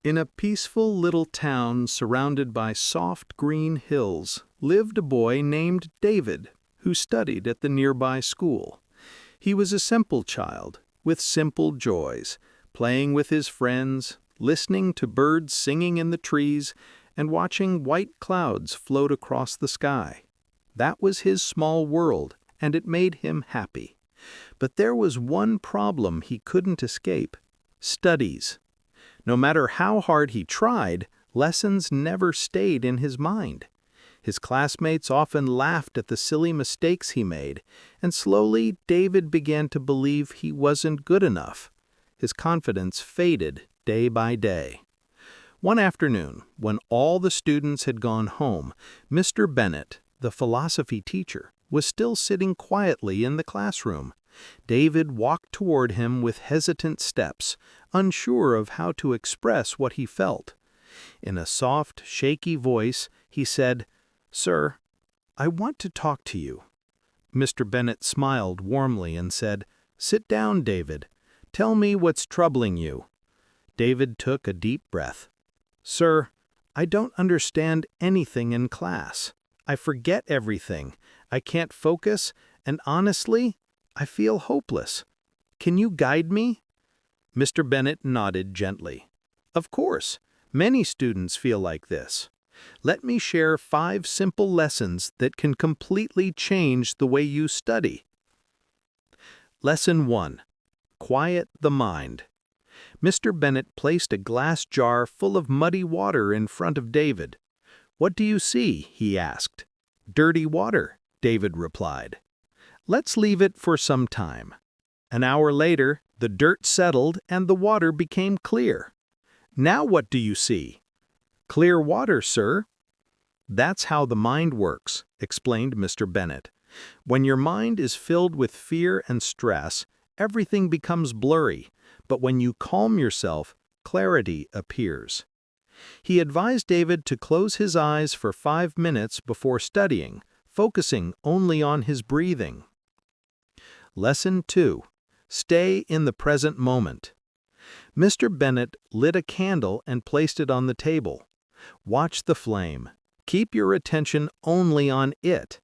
In a peaceful little town surrounded by soft green hills lived a boy named David, who studied at the nearby school. He was a simple child, with simple joys, playing with his friends, listening to birds singing in the trees, and watching white clouds float across the sky. That was his small world, and it made him happy. But there was one problem he couldn't escape: studies. No matter how hard he tried, lessons never stayed in his mind. His classmates often laughed at the silly mistakes he made, and slowly David began to believe he wasn't good enough. His confidence faded day by day. One afternoon, when all the students had gone home, Mr. Bennett, the philosophy teacher, was still sitting quietly in the classroom. David walked toward him with hesitant steps, unsure of how to express what he felt. In a soft, shaky voice, he said, "Sir, I want to talk to you." Mr. Bennett smiled warmly and said, "Sit down, David. Tell me what's troubling you." David took a deep breath. "Sir, I don't understand anything in class. I forget everything. I can't focus, and honestly, I feel hopeless. Can you guide me?" Mr. Bennett nodded gently. "Of course, many students feel like this. Let me share 5 simple lessons that can completely change the way you study." Lesson 1. Quiet the mind. Mr. Bennett placed a glass jar full of muddy water in front of David. "What do you see?" he asked. "Dirty water," David replied. "Let's leave it for some time." An hour later, the dirt settled and the water became clear. "Now what do you see?" "Clear water, sir." "That's how the mind works," explained Mr. Bennett. "When your mind is filled with fear and stress, everything becomes blurry, but when you calm yourself, clarity appears." He advised David to close his eyes for 5 minutes before studying, focusing only on his breathing. Lesson 2. Stay in the present moment. Mr. Bennett lit a candle and placed it on the table. Watch the flame. Keep your attention only on it.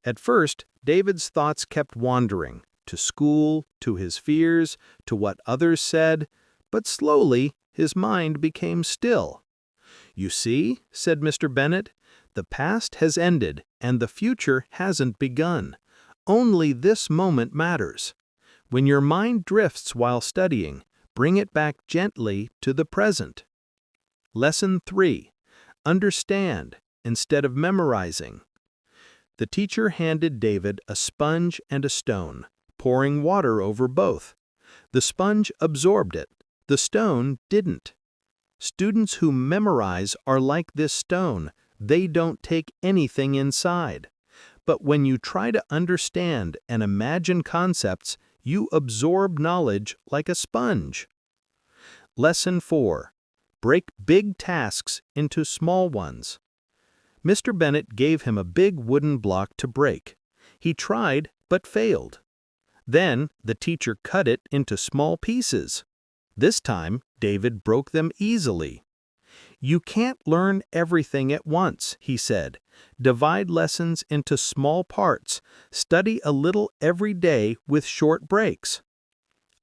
At first, David's thoughts kept wandering, to school, to his fears, to what others said, but slowly his mind became still. "You see," said Mr. Bennett, "the past has ended and the future hasn't begun. Only this moment matters. When your mind drifts while studying, bring it back gently to the present." Lesson 3. Understand instead of memorizing. The teacher handed David a sponge and a stone, pouring water over both. The sponge absorbed it. The stone didn't. Students who memorize are like this stone. They don't take anything inside. But when you try to understand and imagine concepts, you absorb knowledge like a sponge. Lesson 4. Break big tasks into small ones. Mr. Bennett gave him a big wooden block to break. He tried, but failed. Then the teacher cut it into small pieces. This time, David broke them easily. "You can't learn everything at once," he said. "Divide lessons into small parts. Study a little every day with short breaks."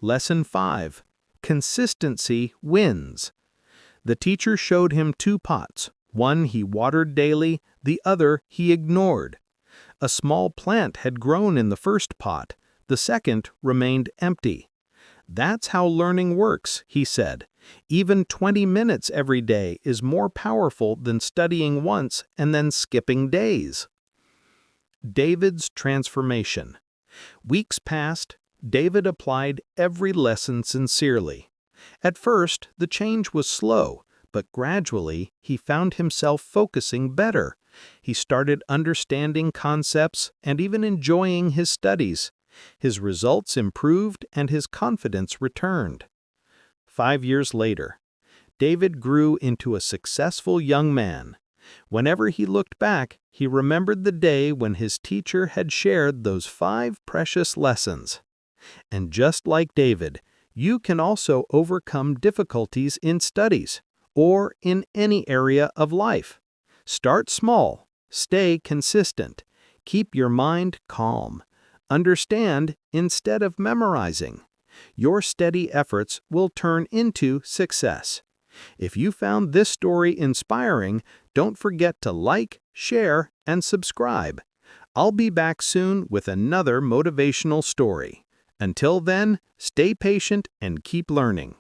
Lesson 5. Consistency wins. The teacher showed him 2 pots. One he watered daily, the other he ignored. A small plant had grown in the first pot. The second remained empty. "That's how learning works," he said. "Even 20 minutes every day is more powerful than studying once and then skipping days." David's transformation. Weeks passed. David applied every lesson sincerely. At first, the change was slow, but gradually he found himself focusing better. He started understanding concepts and even enjoying his studies. His results improved and his confidence returned. 5 years later, David grew into a successful young man. Whenever he looked back, he remembered the day when his teacher had shared those 5 precious lessons. And just like David, you can also overcome difficulties in studies. or in any area of life. Start small, stay consistent, keep your mind calm. Understand instead of memorizing. Your steady efforts will turn into success. If you found this story inspiring, don't forget to like, share, and subscribe. I'll be back soon with another motivational story. Until then, stay patient and keep learning.